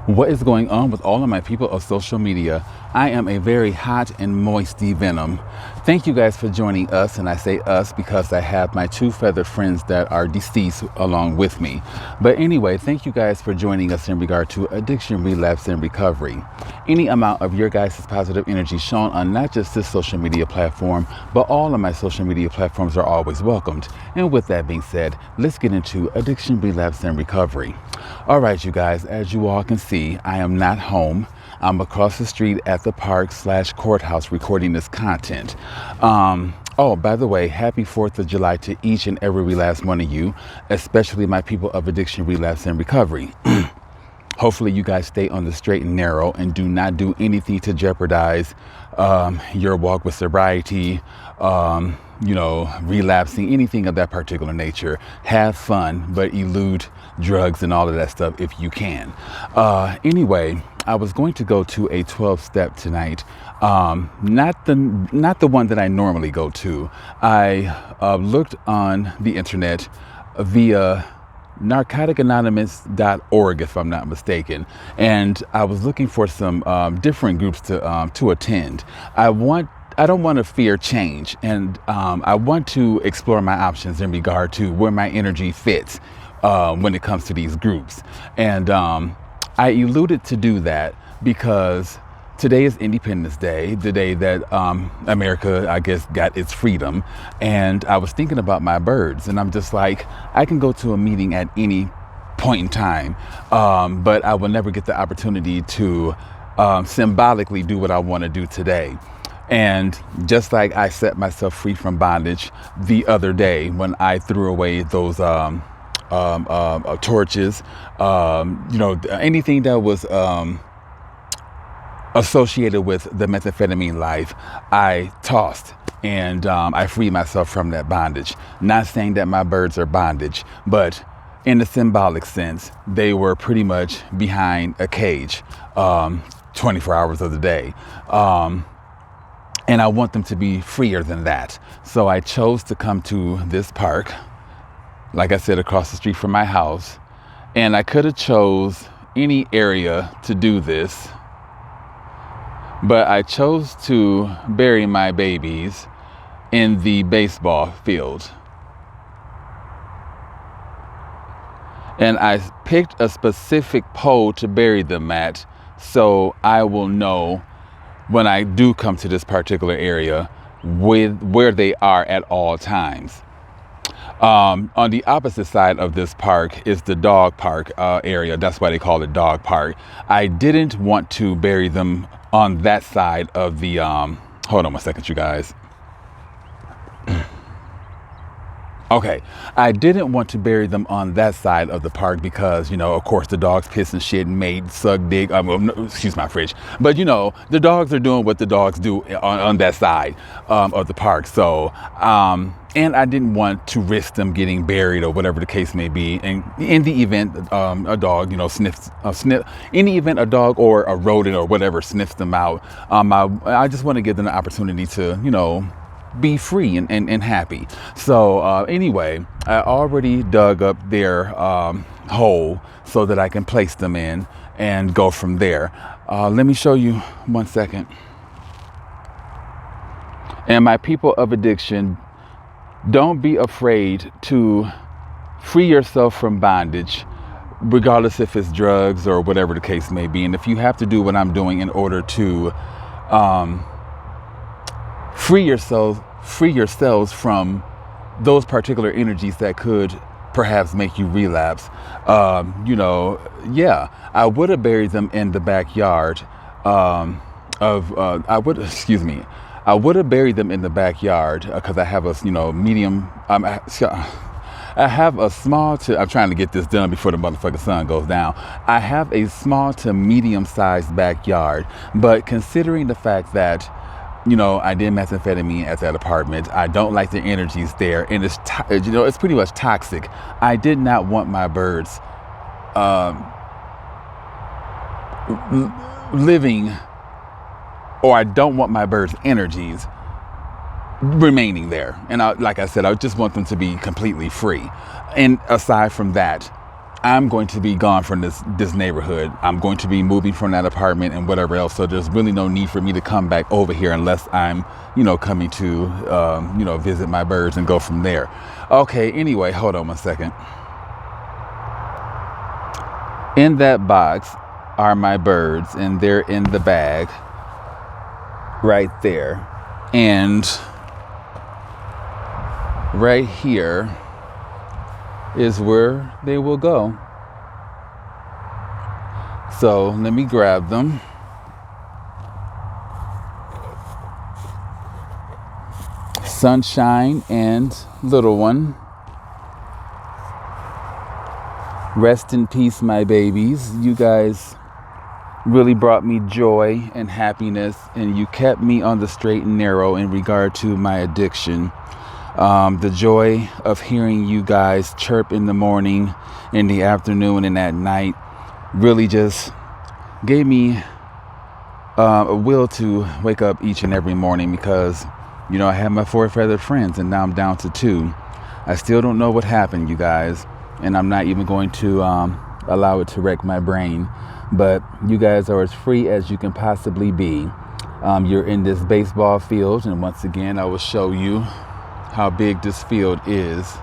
What is going on with all of my people of social media? I am a very hot and moisty venom. Thank you guys for joining us, and I say us because I have my two feathered friends that are deceased along with me. But anyway, thank you guys for joining us in regard to addiction, relapse, and recovery. Any amount of your guys' positive energy shown on not just this social media platform, but all of my social media platforms are always welcomed. And with that being said, let's get into addiction, relapse, and recovery. All right, you guys, as you all can see, I am not home. I'm across the street at the park/courthouse recording this content. Oh, by the way, happy 4th of July to each and every last one of you, especially my people of addiction, relapse, and recovery. Hopefully you guys stay on the straight and narrow and do not do anything to jeopardize your walk with sobriety, relapsing, anything of that particular nature. Have fun, but elude drugs and all of that stuff if you can. Anyway, I was going to go to a 12-step tonight. Not the one that I normally go to. I looked on the internet via narcoticanonymous.org, if I'm not mistaken, and I was looking for some different groups to attend. I don't want to fear change, and I want to explore my options in regard to where my energy fits when it comes to these groups. And I eluded to do that because today is Independence Day, the day that America, I guess, got its freedom. And I was thinking about my birds, and I'm just like, I can go to a meeting at any point in time, but I will never get the opportunity to symbolically do what I want to do today. And just like I set myself free from bondage the other day when I threw away those torches, anything that was associated with the methamphetamine life, I tossed and I freed myself from that bondage. Not saying that my birds are bondage, but in the symbolic sense, they were pretty much behind a cage 24 hours of the day. And I want them to be freer than that. So I chose to come to this park, like I said, across the street from my house. And I could have chose any area to do this, but I chose to bury my babies in the baseball field. And I picked a specific pole to bury them at, so I will know when I do come to this particular area with where they are at all times. On the opposite side of this park is the dog park area. That's why they call it dog park. I didn't want to bury them on that side of the, hold on one second, you guys. Okay, I didn't want to bury them on that side of the park because, of course, the dogs piss and shit and made, suck, dig, excuse my French, but, the dogs are doing what the dogs do on that side of the park. So, and I didn't want to risk them getting buried or whatever the case may be. And in the event a dog, any event a dog or a rodent or whatever sniffs them out, I just want to give them the opportunity to, be free and happy. So anyway, I already dug up their hole so that I can place them in and go from there. Let me show you 1 second. And my people of addiction, don't be afraid to free yourself from bondage, regardless if it's drugs or whatever the case may be. And if you have to do what I'm doing in order to free yourselves from those particular energies that could perhaps make you relapse, I would have buried them in the backyard I would have buried them in the backyard because I have a medium. I have a small to. I'm trying to get this done before the motherfucking sun goes down. I have a small to medium-sized backyard, but considering the fact that I did methamphetamine at that apartment, I don't like the energies there, and it's it's pretty much toxic. I did not want my birds living, or I don't want my birds' energies remaining there. And like I said, I just want them to be completely free. And aside from that, I'm going to be gone from this neighborhood. I'm going to be moving from that apartment and whatever else. So there's really no need for me to come back over here unless I'm, coming to, visit my birds and go from there. Okay, anyway, hold on one second. In that box are my birds, and they're in the bag right there. And right here is where they will go. So let me grab them. Sunshine and little one. Rest in peace, my babies. You guys really brought me joy and happiness, and you kept me on the straight and narrow in regard to my addiction. The joy of hearing you guys chirp in the morning, in the afternoon, and at night really just gave me a will to wake up each and every morning, because, I had my 4 feathered friends and now I'm down to 2. I still don't know what happened, you guys, and I'm not even going to allow it to wreck my brain. But you guys are as free as you can possibly be. You're in this baseball field, and once again, I will show you how big this field is.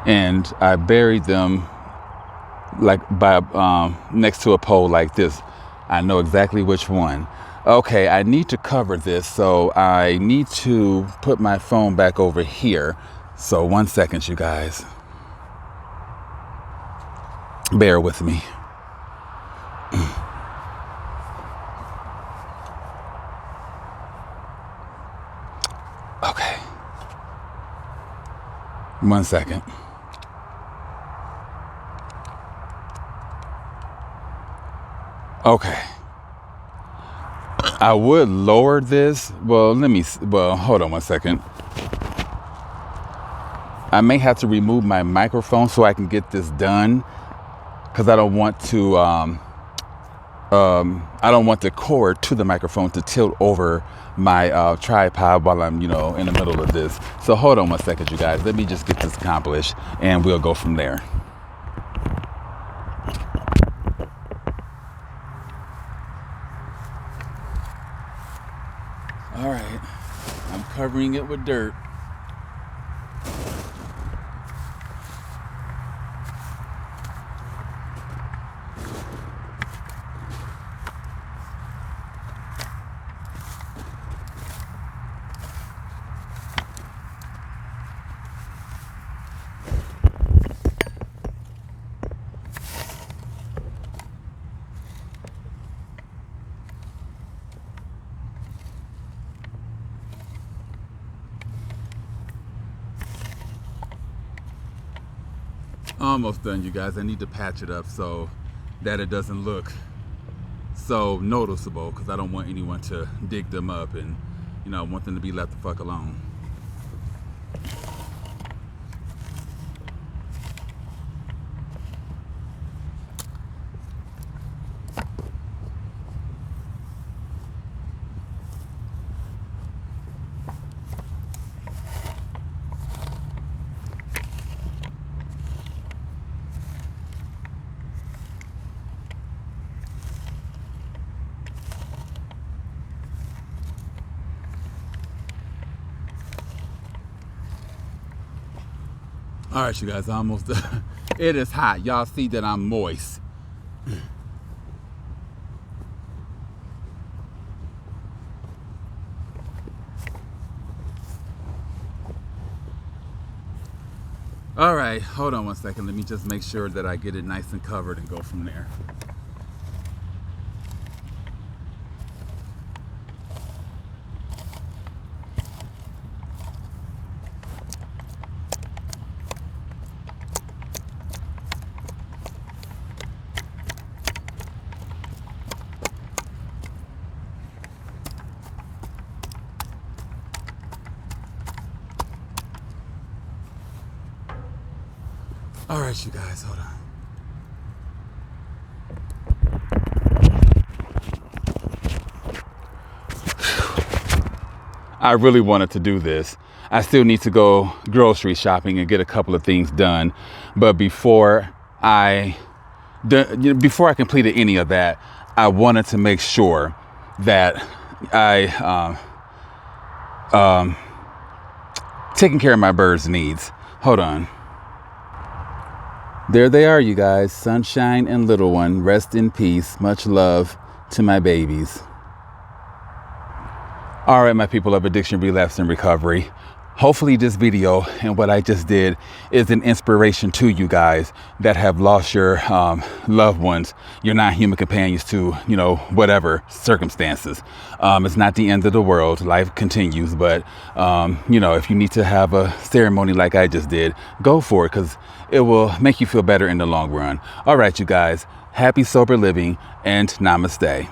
And I buried them like by next to a pole like this. I know exactly which one. Okay, I need to cover this, so I need to put my phone back over here. So 1 second, you guys. Bear with me. Okay. 1 second. Okay. I would lower this. Well, hold on 1 second. I may have to remove my microphone so I can get this done, because I don't want to, I don't want the cord to the microphone to tilt over my tripod while I'm, in the middle of this. So hold on 1 second, you guys. Let me just get this accomplished and we'll go from there. All right, I'm covering it with dirt. Almost done, you guys. I need to patch it up so that it doesn't look so noticeable, because I don't want anyone to dig them up, and I want them to be left the fuck alone. All right, you guys, almost done. It is hot. Y'all see that I'm moist. All right, hold on 1 second. Let me just make sure that I get it nice and covered and go from there. All right, you guys, hold on. I really wanted to do this. I still need to go grocery shopping and get a couple of things done. But before I completed any of that, I wanted to make sure that I taking care of my birds' needs. Hold on. There they are, you guys. Sunshine and little one. Rest in peace. Much love to my babies. All right, my people of addiction, relapse, and recovery. Hopefully this video and what I just did is an inspiration to you guys that have lost your loved ones, your non-human companions to, whatever circumstances. It's not the end of the world. Life continues. But, if you need to have a ceremony like I just did, go for it, because it will make you feel better in the long run. All right, you guys. Happy sober living and namaste.